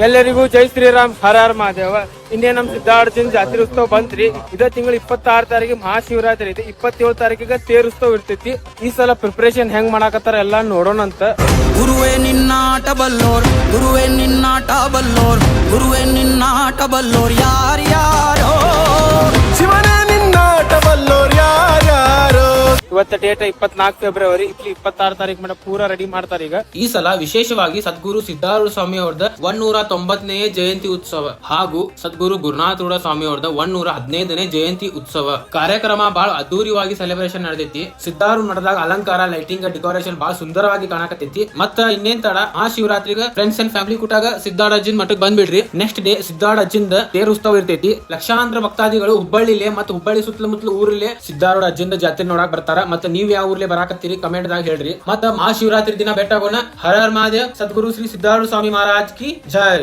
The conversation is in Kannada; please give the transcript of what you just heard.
ಎಲ್ಲರಿಗೂ ಜೈ ಶ್ರೀರಾಮ್, ಹರ ಹರ ಮಹಾದೇವ. ಇನ್ನೇ ನಮ್ ಸಿದ್ದಾರ್ಜುನ ಜಾತ್ರೆ ಉತ್ಸವ ಬಂತ್ರಿ. ಇದೇ ತಿಂಗಳು 26 ತಾರೀಕಿಗೆ ಮಹಾಶಿವರಾತ್ರಿ ಐತಿ. 27 ತಾರೀಕಿಗೆ ತೇರ್ ಉತ್ಸವ ಇರ್ತೈತಿ. ಈ ಸಲ ಪ್ರಿಪರೇಷನ್ ಹೆಂಗ್ ಮಾಡಾಕತ್ತಾರ ಎಲ್ಲಾ ನೋಡೋಣ ಅಂತ. ಗುರುವೇ ನಿನ್ನಾಟ ಬಲ್ಲೋರ್, ಗುರುವೇ ನಿನ್ನಾಟ ಬಲ್ಲೋರ್, ಗುರುವೇ ನಿನ್ನಾಟ ಬಲ್ಲೋರ್ ಯಾರ್ಯಾರೋ, ಶಿವನೇ ನಿನ್ನಾಟ ಬಲ್ಲೋರ್ ಯಾರ್ಯಾರೋ. ಇವತ್ತ ಡೇಟ್ 24 ಫೆಬ್ರವರಿ. 26 ತಾರೀಕು ಮೇಡಮ್ ಪೂರಾ ರೆಡಿ ಮಾಡ್ತಾರೆ ಈಗ. ಈ ಸಲ ವಿಶೇಷವಾಗಿ ಸದ್ಗುರು ಸಿದ್ದಾರೂಢ ಸ್ವಾಮಿ ಅವ್ರದ 190ನೇ ಜಯಂತಿ ಉತ್ಸವ ಹಾಗೂ ಸದ್ಗುರು ಗುರುನಾಥರೂಢ ಸ್ವಾಮಿ ಅವ್ರದ 115ನೇ ಜಯಂತಿ ಉತ್ಸವ ಕಾರ್ಯಕ್ರಮ ಬಹಳ ಅದ್ದೂರಿಯಾಗಿ ಸೆಲೆಬ್ರೇಷನ್ ನಡೆದೈತಿ. ಸಿದ್ದಾರೂಢ ಮಠದಾಗ ಅಲಂಕಾರ, ಲೈಟಿಂಗ್, ಡೆಕೋರೇಷನ್ ಬಹಳ ಸುಂದರವಾಗಿ ಕಾಣಕತ್ತೈತಿ. ಮತ್ತ ಇನ್ನೇನ್ ತಡ ಆ ಶಿವರಾತ್ರಿಗ ಫ್ರೆಂಡ್ಸ್ ಅಂಡ್ ಫ್ಯಾಮಿಲಿ ಕೂಟಾಗ ಸಿದ್ದಾರ್ಥ ಅಜ್ಜಿನ್ ಮಠಕ್ಕೆ ಬಂದ್ಬಿಡ್ರಿ. ನೆಕ್ಸ್ಟ್ ಡೇ ಸಿದ್ದಾರ್ಥ ಅಜ್ಜಿಂದ ತೇರ್ ಉತ್ಸವ ಇರ್ತೈತಿ. ಲಕ್ಷಾಂತರ ಭಕ್ತಾದಿಗಳು ಹುಬ್ಬಳ್ಳಿಲೆ ಮತ್ತು ಹುಬ್ಬಳ್ಳಿ ಸುತ್ತಮುತ್ತಲ ಊರಲ್ಲೇ ಸಿದ್ದಾರೂಢ ಅಜ್ಜಿಂದ ಜಾತ್ರೆ ನೋಡಕ್ ಬರ್ತಾರ. ಮತ್ತೆ ನೀವ್ ಯಾವ ಊರ್ಲೆ ಬರಾಕತ್ತೀರಿ ಕಮೆಂಟ್ ದಾಗ ಹೇಳ್ರಿ. ಮತ್ತ ಮಹಾಶಿವರಾತ್ರಿ ದಿನ ಭೇಟಿ ಆಗೋಣ. ಹರ ಹರ ಮಹಾದೇವ್. ಸದ್ಗುರು ಶ್ರೀ ಸಿದ್ದಾರೂಢ ಸ್ವಾಮಿ ಮಹಾರಾಜ್ ಕಿ ಜೈ.